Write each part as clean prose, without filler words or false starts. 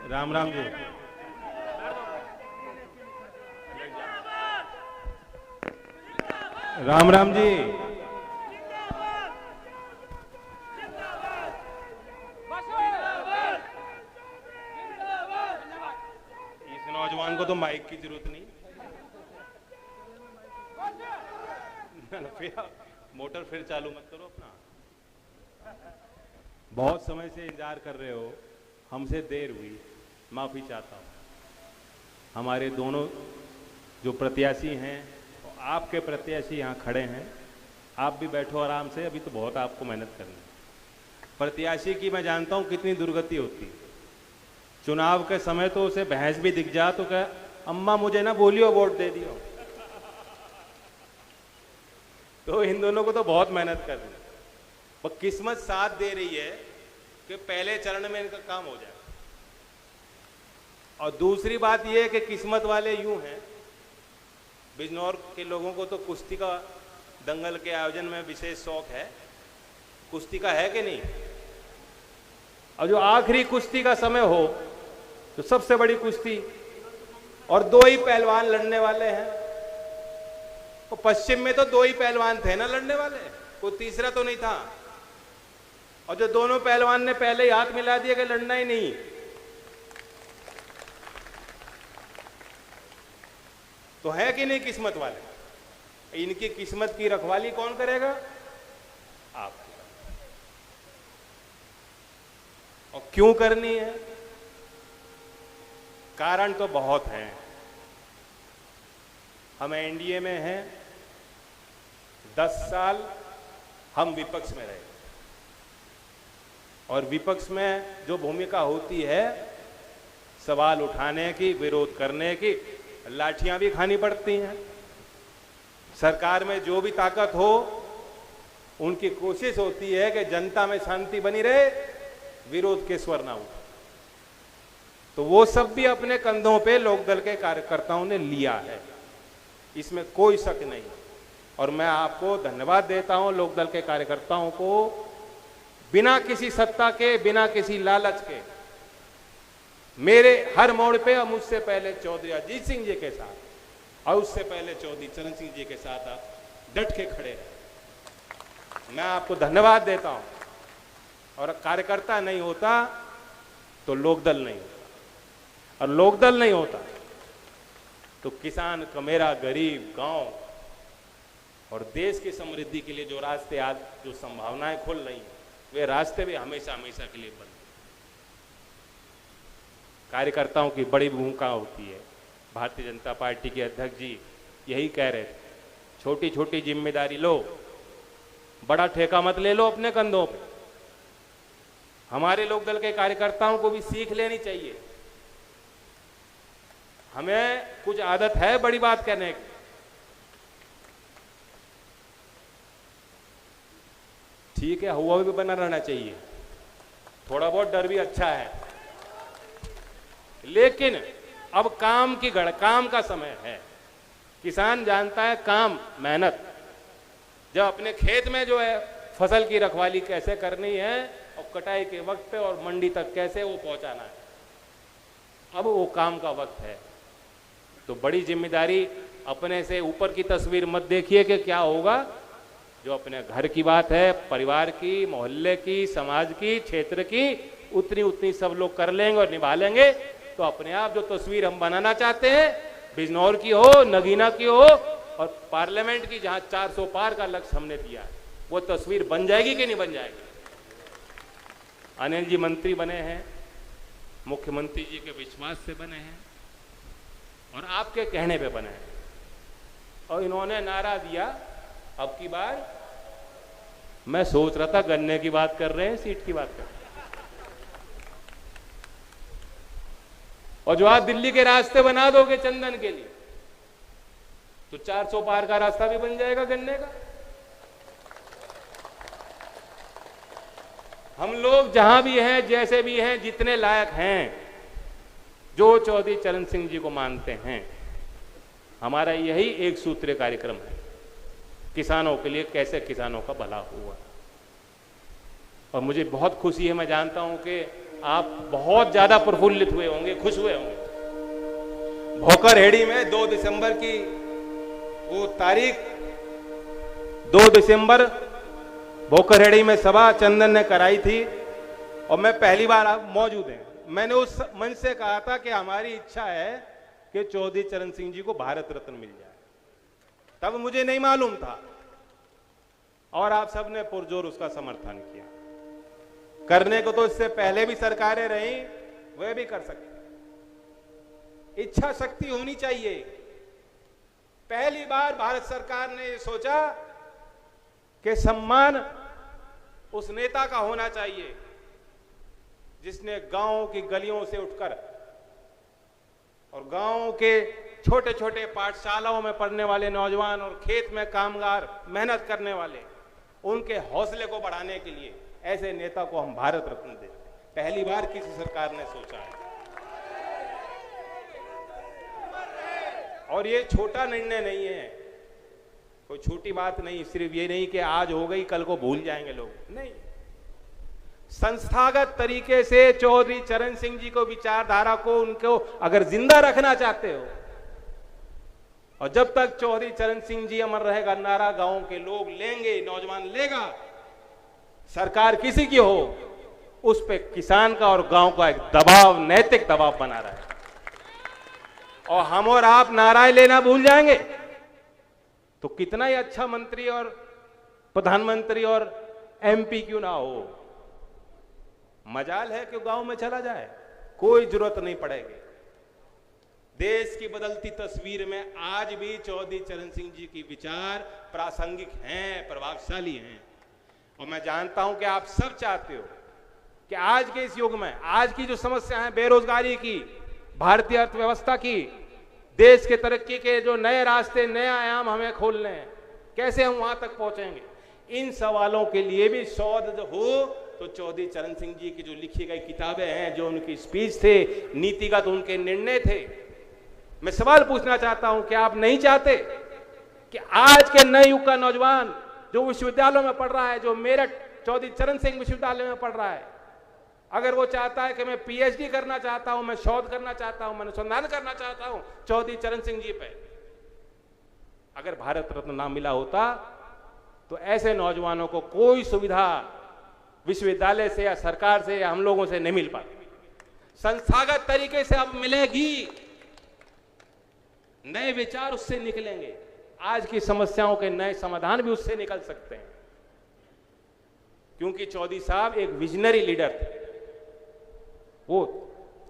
राम राम जी। राम राम जी। इस नौजवान को तो माइक की जरूरत नहीं। फिर मोटर फिर चालू मत करो अपना। बहुत समय से इंतजार कर रहे हो, हमसे देर हुई, माफी चाहता हूँ। हमारे दोनों जो प्रत्याशी हैं, आपके प्रत्याशी यहाँ खड़े हैं, आप भी बैठो आराम से, अभी तो बहुत आपको मेहनत करनी है। प्रत्याशी की मैं जानता हूँ कितनी दुर्गति होती है। चुनाव के समय तो उसे भैंस भी दिख जा तो क्या, अम्मा मुझे ना बोलियो, वोट दे दियो। तो इन दोनों को तो बहुत मेहनत करनी है, पर किस्मत साथ दे रही है कि पहले चरण में इनका काम हो जाए। और दूसरी बात यह है कि किस्मत वाले यूं हैं, बिजनौर के लोगों को तो कुश्ती का दंगल के आयोजन में विशेष शौक है। कुश्ती का है कि नहीं? और जो आखिरी कुश्ती का समय हो तो सबसे बड़ी कुश्ती, और दो ही पहलवान लड़ने वाले हैं। तो पश्चिम में तो दो ही पहलवान थे ना लड़ने वाले, कोई तीसरा तो नहीं था। और जो दोनों पहलवान ने पहले ही हाथ मिला दिया कि लड़ना ही नहीं, तो है कि नहीं किस्मत वाले? इनकी किस्मत की रखवाली कौन करेगा? आप। और क्यों करनी है? कारण तो बहुत हैं। हम एनडीए में हैं, 10 साल हम विपक्ष में रहे, और विपक्ष में जो भूमिका होती है सवाल उठाने की, विरोध करने की, लाठियां भी खानी पड़ती हैं। सरकार में जो भी ताकत हो, उनकी कोशिश होती है कि जनता में शांति बनी रहे, विरोध के स्वर ना उठे। तो वो सब भी अपने कंधों पे लोकदल के कार्यकर्ताओं ने लिया है, इसमें कोई शक नहीं। और मैं आपको धन्यवाद देता हूं, लोकदल के कार्यकर्ताओं को, बिना किसी सत्ता के, बिना किसी लालच के, मेरे हर मोड़ पे, और मुझसे पहले चौधरी अजीत सिंह जी के साथ, और उससे पहले चौधरी चरण सिंह जी के साथ आप डट के खड़े हैं। मैं आपको धन्यवाद देता हूं। और कार्यकर्ता नहीं होता तो लोकदल नहीं होता, और लोकदल नहीं होता तो किसान का, मेरा गरीब गांव और देश की समृद्धि के लिए जो रास्ते आज, जो संभावनाएं खुल रही हैं, वे रास्ते भी हमेशा हमेशा के लिए बंद। कार्यकर्ताओं की बड़ी भूमिका होती है। भारतीय जनता पार्टी के अध्यक्ष जी यही कह रहे थे, छोटी छोटी जिम्मेदारी लो, बड़ा ठेका मत ले लो अपने कंधों पे। हमारे लोकदल के कार्यकर्ताओं को भी सीख लेनी चाहिए। हमें कुछ आदत है बड़ी बात कहने की। ठीक है, हुआ भी बना रहना चाहिए, थोड़ा बहुत डर भी अच्छा है, लेकिन अब काम का समय है। किसान जानता है काम, मेहनत, जब अपने खेत में जो है फसल की रखवाली कैसे करनी है, और कटाई के वक्त पे और मंडी तक कैसे वो पहुंचाना है, अब वो काम का वक्त है। तो बड़ी जिम्मेदारी, अपने से ऊपर की तस्वीर मत देखिए कि क्या होगा। जो अपने घर की बात है, परिवार की, मोहल्ले की, समाज की, क्षेत्र की, उतनी उतनी सब लोग कर लेंगे और निभा लेंगे, तो अपने आप जो तस्वीर हम बनाना चाहते हैं, बिजनौर की हो, नगीना की हो, और पार्लियामेंट की, जहां 400 पार का लक्ष्य हमने दिया है, वो तस्वीर बन जाएगी कि नहीं बन जाएगी? अनिल जी मंत्री बने हैं, मुख्यमंत्री जी के विश्वास से बने हैं, और आपके कहने पे बने हैं। और इन्होंने नारा दिया, अब की बार मैं सोच रहा था गन्ने की बात कर रहे हैं, सीट की बात कर रहे हैं। और जो आप दिल्ली के रास्ते बना दोगे चंदन के लिए, तो 400 पार का रास्ता भी बन जाएगा गन्ने का। हम लोग जहां भी हैं, जैसे भी हैं, जितने लायक हैं, जो चौधरी चरण सिंह जी को मानते हैं, हमारा यही एक सूत्रीय कार्यक्रम है, किसानों के लिए कैसे किसानों का भला हुआ। और मुझे बहुत खुशी है, मैं जानता हूं कि आप बहुत ज्यादा प्रफुल्लित हुए होंगे, खुश हुए होंगे। भोकरहेड़ी में 2 दिसंबर की वो तारीख, 2 दिसंबर भोकरहेड़ी में सभा चंदन ने कराई थी और मैं पहली बार आप मौजूद हैं। मैंने उस मंच से कहा था कि हमारी इच्छा है कि चौधरी चरण सिंह जी को भारत रत्न मिल जाए। तब मुझे नहीं मालूम था और आप सबने पुरजोर उसका समर्थन किया। करने को तो इससे पहले भी सरकारें रही, वे भी कर सकती। इच्छा शक्ति होनी चाहिए। पहली बार भारत सरकार ने सोचा कि सम्मान उस नेता का होना चाहिए जिसने गांव की गलियों से उठकर और गांव के छोटे छोटे पाठशालाओं में पढ़ने वाले नौजवान और खेत में कामगार मेहनत करने वाले, उनके हौसले को बढ़ाने के लिए ऐसे नेता को हम भारत रत्न देते। पहली बार किसी सरकार ने सोचा है और ये छोटा निर्णय नहीं है, कोई छोटी बात नहीं। सिर्फ ये नहीं कि आज हो गई कल को भूल जाएंगे लोग, नहीं। संस्थागत तरीके से चौधरी चरण सिंह जी को, विचारधारा को, उनको अगर जिंदा रखना चाहते हो, और जब तक चौधरी चरण सिंह जी अमर रहेगा नारा गांव के लोग लेंगे, नौजवान लेगा। सरकार किसी की हो, उस पे किसान का और गांव का एक दबाव, नैतिक दबाव बना रहा है। और हम और आप नाराएं लेना भूल जाएंगे तो कितना ही अच्छा मंत्री और प्रधानमंत्री और एमपी क्यों ना हो, मजाल है कि गांव में चला जाए, कोई जरूरत नहीं पड़ेगी। देश की बदलती तस्वीर में आज भी चौधरी चरण सिंह जी की विचार प्रासंगिक हैं, प्रभावशाली हैं। और मैं जानता हूं कि आप सब चाहते हो कि आज के इस युग में, आज की जो समस्या है बेरोजगारी की, भारतीय अर्थव्यवस्था की, देश के तरक्की के जो नए रास्ते, नए आयाम हमें खोलने हैं, कैसे हम वहां तक पहुंचेंगे, इन सवालों के लिए भी शोध हो तो चौधरी चरण सिंह जी की जो लिखी गई किताबें हैं, जो उनकी स्पीच थे, नीतिगत उनके निर्णय थे। मैं सवाल पूछना चाहता हूं कि आप नहीं चाहते कि आज के नए युग का नौजवान जो विश्वविद्यालयों में पढ़ रहा है, जो मेरठ चौधरी चरण सिंह विश्वविद्यालय में पढ़ रहा है, अगर वो चाहता है कि मैं पीएचडी करना चाहता हूं, मैं शोध करना चाहता हूं, मैं अनुसंधान करना चाहता हूं चौधरी चरण सिंह जी पे, अगर भारत रत्न ना मिला होता तो ऐसे नौजवानों को कोई सुविधा विश्वविद्यालय से या सरकार से या हम लोगों से नहीं मिल पाती। संस्थागत तरीके से अब मिलेगी, नए विचार उससे निकलेंगे, आज की समस्याओं के नए समाधान भी उससे निकल सकते हैं। क्योंकि चौधरी साहब एक विजनरी लीडर थे, वो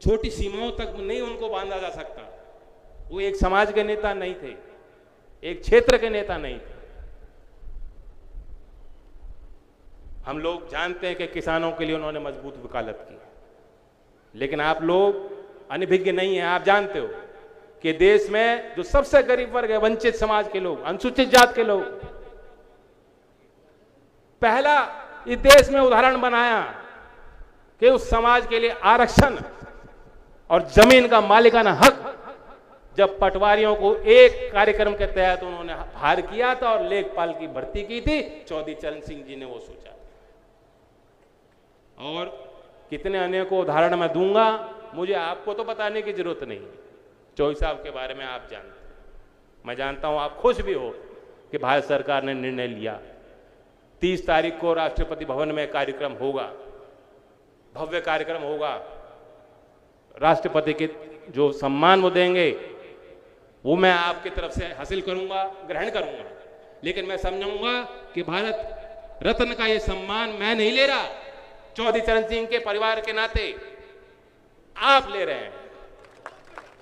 छोटी सीमाओं तक नहीं उनको बांधा जा सकता। वो एक समाज के नेता नहीं थे, एक क्षेत्र के नेता नहीं थे। हम लोग जानते हैं कि किसानों के लिए उन्होंने मजबूत वकालत की, लेकिन आप लोग अनभिज्ञ नहीं हैं। आप जानते हो कि देश में जो सबसे गरीब वर्ग है, वंचित समाज के लोग, अनुसूचित जात के लोग, पहला इस देश में उदाहरण बनाया कि उस समाज के लिए आरक्षण और जमीन का मालिकाना हक जब पटवारियों को एक कार्यक्रम के तहत उन्होंने हार किया था और लेखपाल की भर्ती की थी, चौधरी चरण सिंह जी ने वो सोचा। और कितने अनेकों उदाहरण मैं दूंगा, मुझे आपको तो बताने की जरूरत नहीं, चौधरी साहब के बारे में आप जानते हैं। मैं जानता हूं आप खुश भी हो कि भारत सरकार ने निर्णय लिया 30 तारीख को राष्ट्रपति भवन में कार्यक्रम होगा, भव्य कार्यक्रम होगा। राष्ट्रपति के जो सम्मान वो देंगे वो मैं आपकी तरफ से हासिल करूंगा, ग्रहण करूंगा, लेकिन मैं समझूंगा कि भारत रत्न का ये सम्मान मैं नहीं ले रहा, चौधरी चरण सिंह के परिवार के नाते आप ले रहे हैं।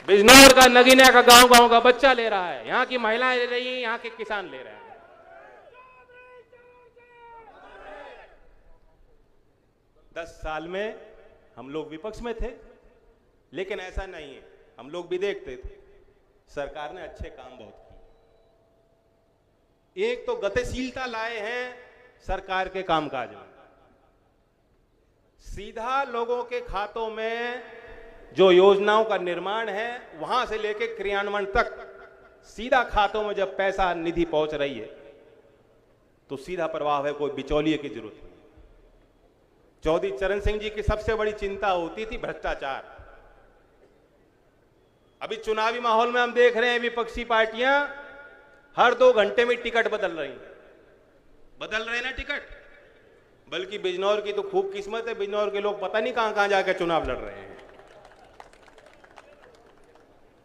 बिजनौर का, नगीना का, गांव गांव का बच्चा ले रहा है, यहां की महिलाएं ले रही हैं, यहां के किसान ले रहे हैं। 10 साल में हम लोग विपक्ष में थे, लेकिन ऐसा नहीं है, हम लोग भी देखते थे सरकार ने अच्छे काम बहुत किए। एक तो गतिशीलता लाए हैं सरकार के कामकाज में, सीधा लोगों के खातों में जो योजनाओं का निर्माण है वहां से लेकर क्रियान्वयन तक सीधा खातों में जब पैसा निधि पहुंच रही है तो सीधा प्रवाह है, कोई बिचौलिए की जरूरत नहीं। चौधरी चरण सिंह जी की सबसे बड़ी चिंता होती थी भ्रष्टाचार। अभी चुनावी माहौल में हम देख रहे हैं विपक्षी पार्टियां हर 2 घंटे में टिकट बदल रही हैं ना टिकट। बल्कि बिजनौर की तो खूब किस्मत है, बिजनौर के लोग पता नहीं कहां कहां जाकर चुनाव लड़ रहे हैं।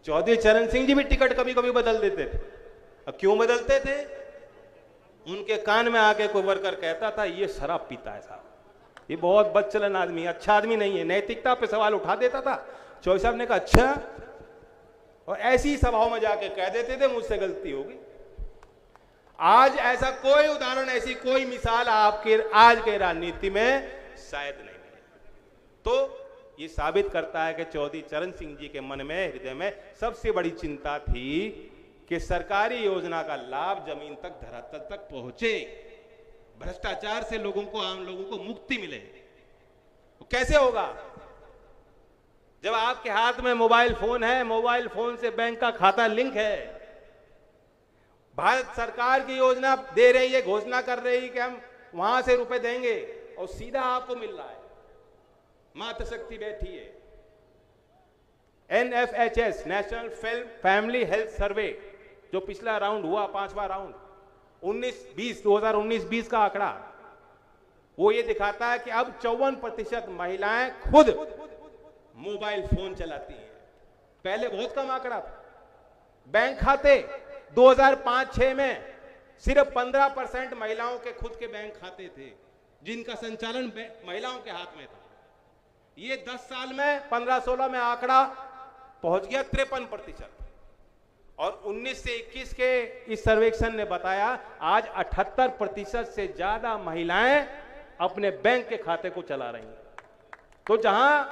चौधरी चरण सिंह जी भी टिकट कभी कभी बदल देते थे। अब क्यों बदलते थे? उनके कान में आके कोई वर्कर कहता था ये शराब पीता है साहब, ये बहुत बदचलन आदमी, अच्छा आदमी नहीं है, नैतिकता पे सवाल उठा देता था। चौधरी साहब ने कहा अच्छा, और ऐसी सभाओं में जाके कह देते थे मुझसे गलती होगी। आज ऐसा कोई उदाहरण, ऐसी कोई मिसाल आपके आज के राजनीति में शायद नहीं मिले। तो ये साबित करता है कि चौधरी चरण सिंह जी के मन में, हृदय में सबसे बड़ी चिंता थी कि सरकारी योजना का लाभ जमीन तक, धरातल तक पहुंचे, भ्रष्टाचार से लोगों को, आम लोगों को मुक्ति मिले। तो कैसे होगा जब आपके हाथ में मोबाइल फोन है, मोबाइल फोन से बैंक का खाता लिंक है, भारत सरकार की योजना दे रही है, घोषणा कर रही है कि हम वहां से रुपए देंगे और सीधा आपको मिल रहा है। मातृशक्ति बैठी है, NFHS national family health survey जो पिछला राउंड हुआ, 5वां राउंड 2019-20 का आंकड़ा, वो ये दिखाता है कि अब 54% महिलाएं खुद मोबाइल फोन चलाती हैं। पहले बहुत कम आंकड़ा था। बैंक खाते 2005-6 में सिर्फ 15% महिलाओं के खुद के बैंक खाते थे जिनका संचालन महिलाओं के हाथ में था। ये 10 साल में 15-16 में आंकड़ा पहुंच गया 53%। और 19 से 21 के इस सर्वेक्षण ने बताया आज 78% से ज्यादा महिलाएं अपने बैंक के खाते को चला रही हैं। तो जहां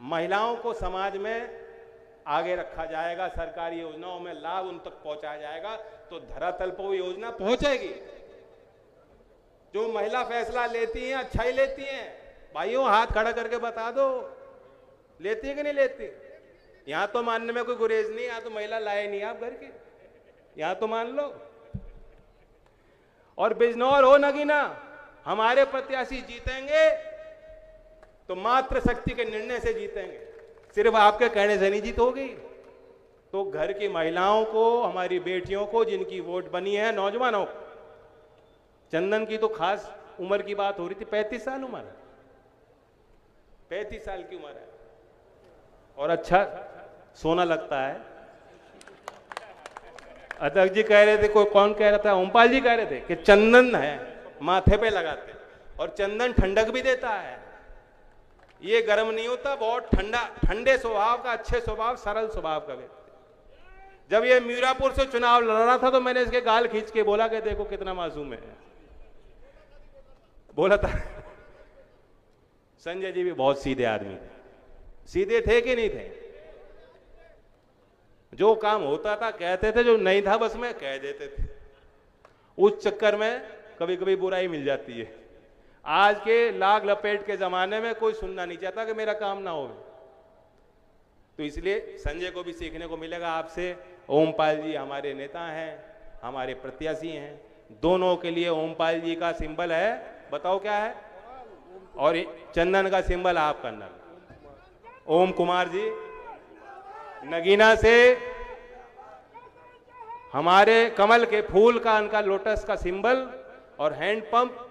महिलाओं को समाज में आगे रखा जाएगा, सरकारी योजनाओं में लाभ उन तक पहुंचाया जाएगा, तो धरातल पर वो योजना पहुंचेगी। जो महिला फैसला लेती हैं अच्छा ही लेती हैं। भाइयों हाथ खड़ा करके बता दो, लेती है कि नहीं लेती? यहां तो मानने में कोई गुरेज नहीं, यहां तो महिला लाए नहीं आप घर के, यहां तो मान लो। और बिजनौर हो नगीना, हमारे प्रत्याशी जीतेंगे तो मात्र शक्ति के निर्णय से जीतेंगे, सिर्फ आपके कहने से नहीं जीत होगी। तो घर की महिलाओं को, हमारी बेटियों को, जिनकी वोट बनी है, नौजवानों को, चंदन की तो खास उम्र की बात हो रही थी, 35 साल उम्र है, 35 साल की उम्र है और अच्छा सोना लगता है। अध्यक्ष जी कह रहे थे, कोई कौन कह रहा था, ओमपाल जी कह रहे थे कि चंदन है माथे पे लगाते, और चंदन ठंडक भी देता है, ये गर्म नहीं होता, बहुत ठंडा, ठंडे स्वभाव का, अच्छे स्वभाव, सरल स्वभाव का व्यक्ति। जब ये मीरापुर से चुनाव लड़ रहा था तो मैंने इसके गाल खींच के बोला कि देखो कितना मासूम है, बोला था। संजय जी भी बहुत सीधे आदमी थे, सीधे थे कि नहीं थे? जो काम होता था कहते थे, जो नहीं था बस में कह देते थे। उस चक्कर में कभी कभी बुराई मिल जाती है। आज के लाग लपेट के जमाने में कोई सुनना नहीं चाहता कि मेरा काम ना हो। तो इसलिए संजय को भी सीखने को मिलेगा आपसे। ओमपाल जी हमारे नेता हैं, हमारे प्रत्याशी हैं, दोनों के लिए ओमपाल जी का सिंबल है, बताओ क्या है, और चंदन का सिंबल आपका नल। ओम कुमार जी नगीना से हमारे कमल के फूल का, उनका लोटस का सिंबल, और हैंडपंप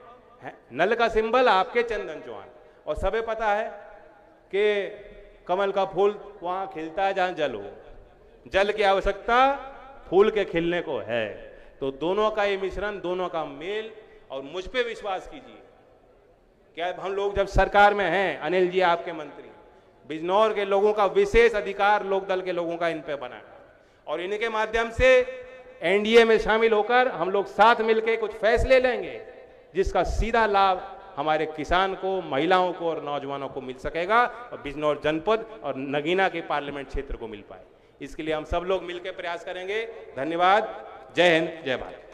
नल का सिंबल आपके चंदन चौहान। और सबे पता है कि कमल का फूल वहां खिलता है जहां जल हो, जल की आवश्यकता फूल के खिलने को है। तो दोनों का ये मिश्रण, दोनों का मेल, और मुझ पे विश्वास कीजिए, क्या हम लोग जब सरकार में हैं, अनिल जी आपके मंत्री, बिजनौर के लोगों का विशेष अधिकार लोकदल के लोगों का इन पे बना है, और इनके माध्यम से एनडीए में शामिल होकर हम लोग साथ मिलकर कुछ फैसले लेंगे जिसका सीधा लाभ हमारे किसान को, महिलाओं को और नौजवानों को मिल सकेगा, और बिजनौर जनपद और नगीना के पार्लियामेंट क्षेत्र को मिल पाए। इसके लिए हम सब लोग मिलकर प्रयास करेंगे। धन्यवाद। जय हिंद, जय भारत।